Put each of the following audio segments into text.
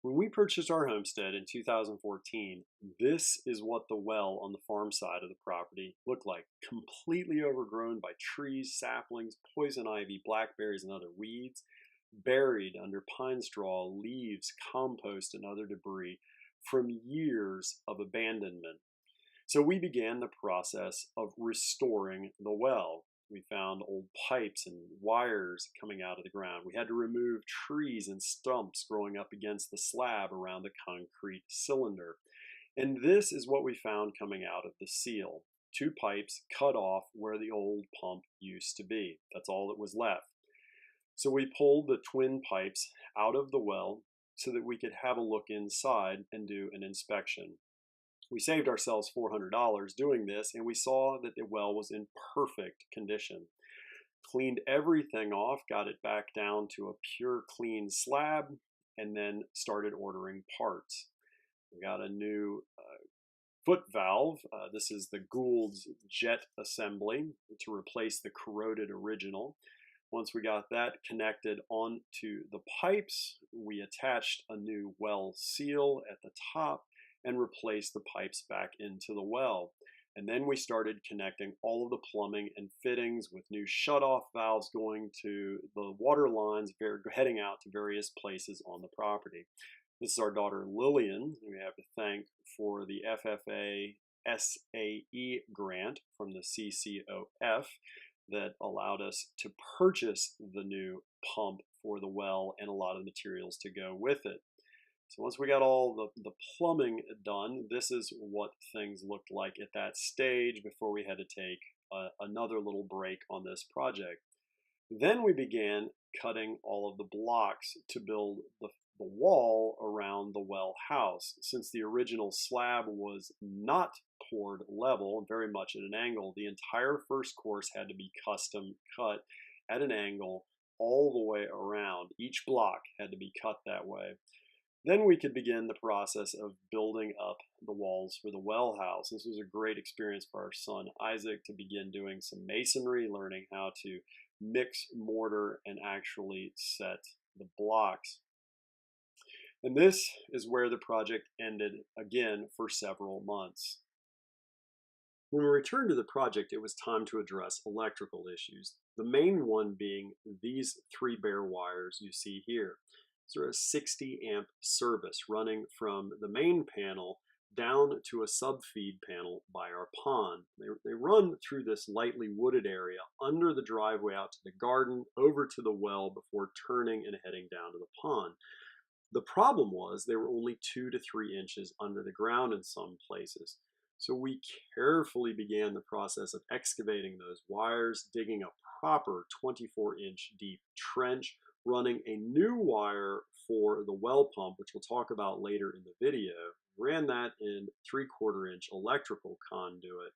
When we purchased our homestead in 2014, this is what the well on the farm side of the property looked like. Completely overgrown by trees, saplings, poison ivy, blackberries, and other weeds, buried under pine straw, leaves, compost, and other debris from years of abandonment. So we began the process of restoring the well. We found old pipes and wires coming out of the ground. We had to remove trees and stumps growing up against the slab around the concrete cylinder. And this is what we found coming out of the seal. 2 pipes cut off where the old pump used to be. That's all that was left. So we pulled the twin pipes out of the well so that we could have a look inside and do an inspection. We saved ourselves $400 doing this, and we saw that the well was in perfect condition. Cleaned everything off, got it back down to a pure clean slab, and then started ordering parts. We got a new foot valve. This is the Goulds Jet assembly to replace the corroded original. Once we got that connected onto the pipes, we attached a new well seal at the top and replaced the pipes back into the well. And then we started connecting all of the plumbing and fittings with new shutoff valves going to the water lines heading out to various places on the property. This is our daughter Lillian, who we have to thank for the FFA SAE grant from the CCOF that allowed us to purchase the new pump for the well and a lot of materials to go with it. So once we got all the plumbing done, this is what things looked like at that stage before we had to take another little break on this project. Then we began cutting all of the blocks to build the wall around the well house. Since the original slab was not poured level and very much at an angle, the entire first course had to be custom cut at an angle all the way around. Each block had to be cut that way. Then we could begin the process of building up the walls for the well house. This was a great experience for our son Isaac to begin doing some masonry, learning how to mix mortar and actually set the blocks. And this is where the project ended again for several months. When we returned to the project, it was time to address electrical issues. The main one being these 3 bare wires you see here. These are a 60 amp service running from the main panel down to a sub-feed panel by our pond. They run through this lightly wooded area under the driveway out to the garden, over to the well before turning and heading down to the pond. The problem was they were only 2 to 3 inches under the ground in some places. So we carefully began the process of excavating those wires, digging a proper 24-inch deep trench, running a new wire for the well pump, which we'll talk about later in the video. Ran that in 3/4-inch electrical conduit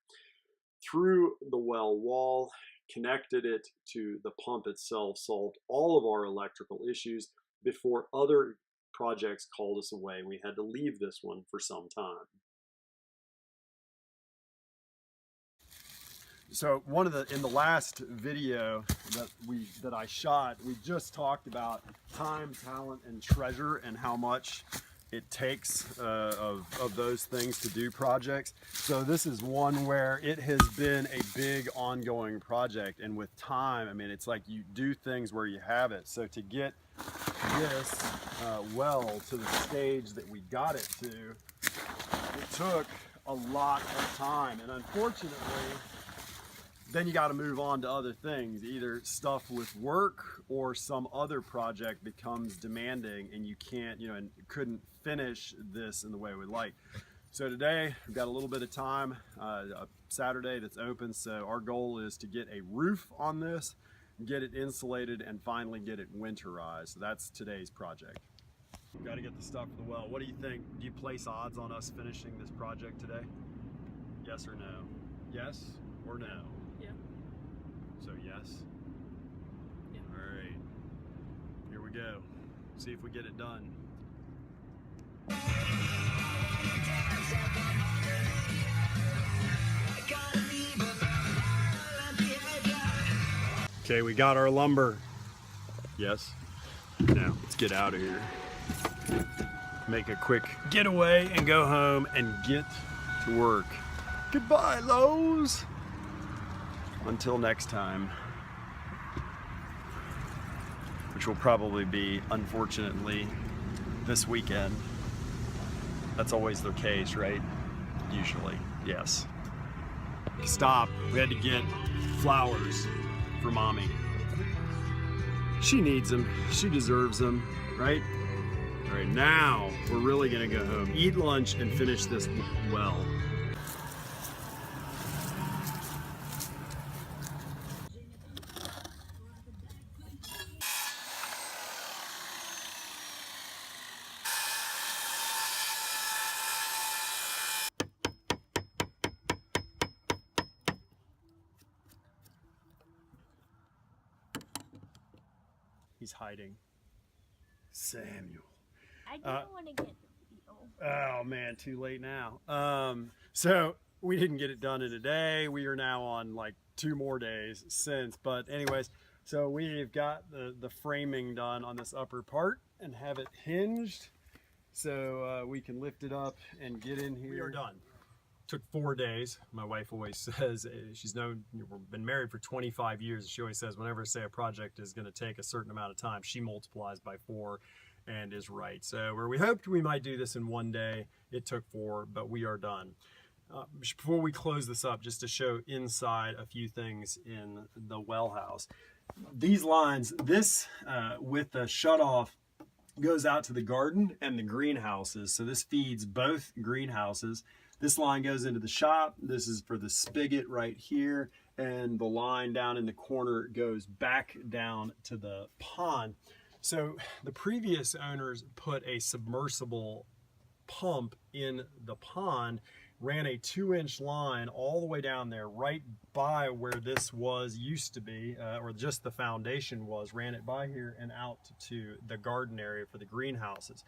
through the well wall, connected it to the pump itself, solved all of our electrical issues before other projects called us away. We had to leave this one for some time. So in the last video that I shot, we just talked about time, talent, and treasure, and how much it takes of those things to do projects. So this is one where it has been a big ongoing project, and with time, I mean, it's like you do things where you have it. So to get this well to the stage that we got it to, it took a lot of time, and unfortunately, then you got to move on to other things. Either stuff with work or some other project becomes demanding and you can't, and couldn't finish this in the way we'd like. So today we've got a little bit of time, a Saturday that's open. So our goal is to get a roof on this, get it insulated, and finally get it winterized. So that's today's project. We've got to get the stuff for the well. What do you think? Do you place odds on us finishing this project today? Yes or no? Yes or no? Yeah. So yes? Yeah. All right, here we go. See if we get it done. Okay, we got our lumber. Yes? Now, let's get out of here. make a quick getaway and go home and get to work. Goodbye, Lowe's. Until next time, which will probably be, unfortunately, this weekend. That's always the case, right? Usually, yes. Stop. We had to get flowers for Mommy. She needs them. She deserves them, right? All right, now we're really gonna go home, eat lunch, and finish this well. He's hiding. Samuel. I didn't want to get the video. Oh man, too late now. So we didn't get it done in a day. We are now on like 2 more days since. But anyways, so we've got the framing done on this upper part and have it hinged so we can lift it up and get in here. We are done. Took 4 days. My wife always says, she's known, we've been married for 25 years. She always says whenever I say a project is going to take a certain amount of time, she multiplies by 4 and is right. So where we hoped we might do this in 1 day, it took 4, but we are done. Before we close this up, just to show inside a few things in the well house. These lines, this with the shutoff goes out to the garden and the greenhouses. So this feeds both greenhouses. This line goes into the shop. This is for the spigot right here. And the line down in the corner goes back down to the pond. So the previous owners put a submersible pump in the pond, ran a 2-inch line all the way down there, right by where this used to be, or just the foundation was, ran it by here and out to the garden area for the greenhouses.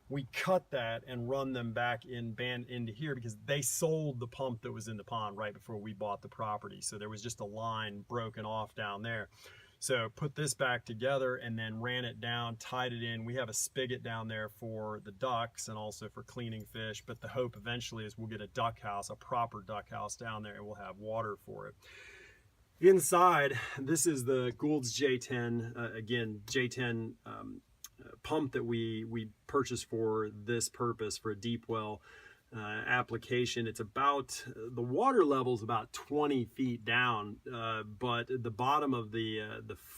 We cut that and run them back into here because they sold the pump that was in the pond right before we bought the property. So there was just a line broken off down there. So put this back together and then ran it down, tied it in. We have a spigot down there for the ducks and also for cleaning fish, but the hope eventually is we'll get a duck house, a proper duck house down there, and we'll have water for it. Inside, this is the Goulds J10, again, J10 pump that we purchased for this purpose, for a deep well application. It's about, the water level is about 20 feet down, but the bottom of the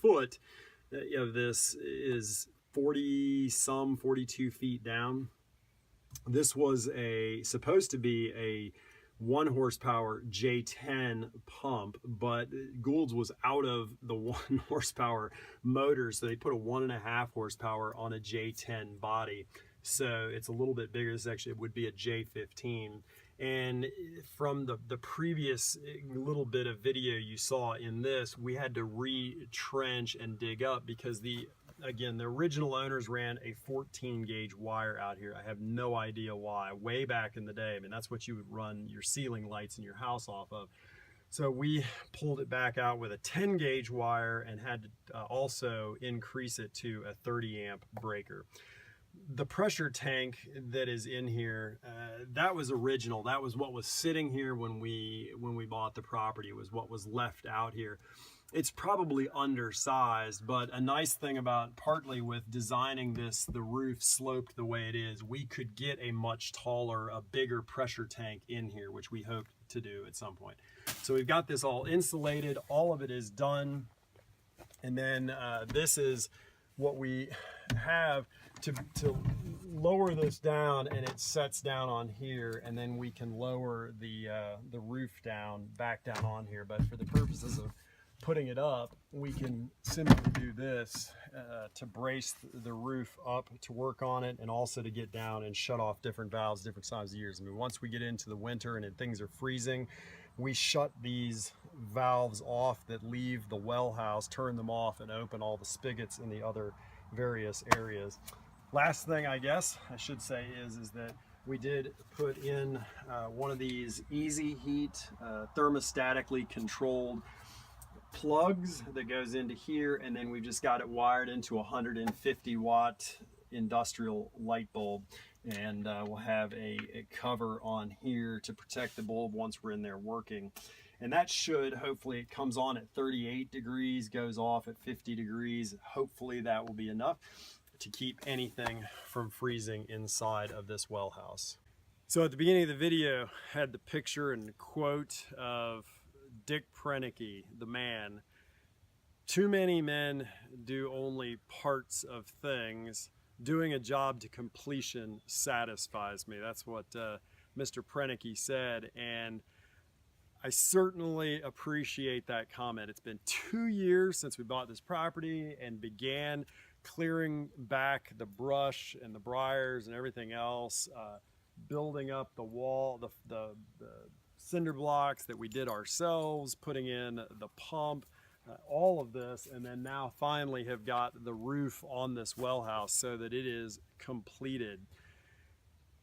foot of this is 42 feet down. This was supposed to be a 1 horsepower J10 pump, but Goulds was out of the 1 horsepower motor, so they put a 1.5 horsepower on a J10 body. So it's a little bit bigger. This actually would be a J15. And from the previous little bit of video you saw in this, we had to retrench and dig up because again, the original owners ran a 14 gauge wire out here. I have no idea why. Way back in the day, I mean, that's what you would run your ceiling lights in your house off of. So we pulled it back out with a 10 gauge wire and had to also increase it to a 30 amp breaker. The pressure tank that is in here, that was original. That was what was sitting here when we bought the property. It was what was left out here. It's probably undersized, but a nice thing about partly with designing this, the roof sloped the way it is, we could get a much taller, a bigger pressure tank in here, which we hope to do at some point. So we've got this all insulated, all of it is done. And then this is what we have to lower this down, and it sets down on here, and then we can lower the roof down, back down on here. But for the purposes of putting it up, we can simply do this to brace the roof up, to work on it, and also to get down and shut off different valves, different times of years. I mean, once we get into the winter and things are freezing, we shut these valves off that leave the well house, turn them off, and open all the spigots in the other various areas. Last thing I guess I should say is that we did put in one of these easy heat thermostatically controlled plugs that goes into here, and then we've just got it wired into a 150 watt industrial light bulb. and we'll have a cover on here to protect the bulb once we're in there working. And that should, hopefully, it comes on at 38 degrees, goes off at 50 degrees. Hopefully that will be enough to keep anything from freezing inside of this well house. So at the beginning of the video, I had the picture and quote of Dick Proenneke, the man. Too many men do only parts of things. Doing a job to completion satisfies me. That's what Mr. Proenneke said, and I certainly appreciate that comment. It's been 2 years since we bought this property and began clearing back the brush and the briars and everything else, building up the wall, the cinder blocks that we did ourselves, putting in the pump, all of this, and then now finally have got the roof on this well house so that it is completed.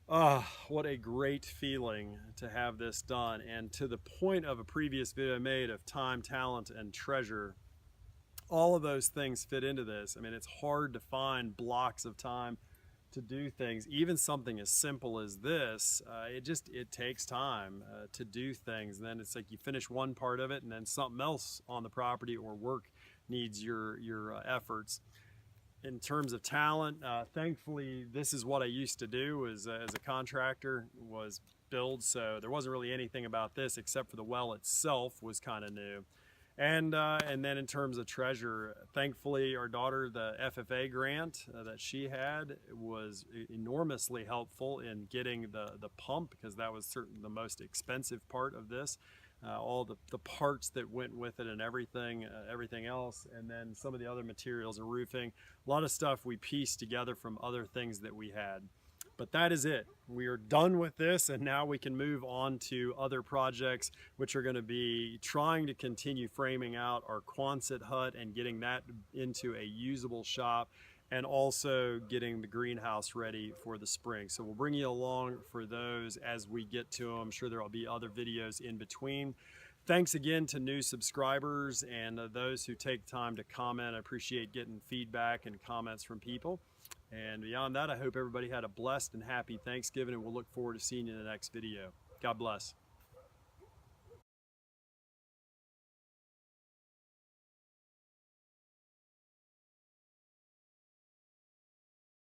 What a great feeling to have this done. And to the point of a previous video I made of time, talent, and treasure, all of those things fit into this. I mean, it's hard to find blocks of time to do things. Even something as simple as this, it takes time to do things. And then it's like you finish one part of it and then something else on the property or work needs your efforts. In terms of talent, thankfully, this is what I used to do as a contractor, was build. So there wasn't really anything about this except for the well itself was kind of new. And then in terms of treasure, thankfully our daughter, the FFA grant that she had was enormously helpful in getting the pump, because that was certainly the most expensive part of this. All the parts that went with it and everything else, and then some of the other materials and roofing. A lot of stuff we pieced together from other things that we had. But that is it. We are done with this, and now we can move on to other projects, which are going to be trying to continue framing out our Quonset hut and getting that into a usable shop, and also getting the greenhouse ready for the spring. So we'll bring you along for those as we get to them. I'm sure there will be other videos in between. Thanks again to new subscribers and those who take time to comment. I appreciate getting feedback and comments from people. And beyond that, I hope everybody had a blessed and happy Thanksgiving, and we'll look forward to seeing you in the next video. God bless.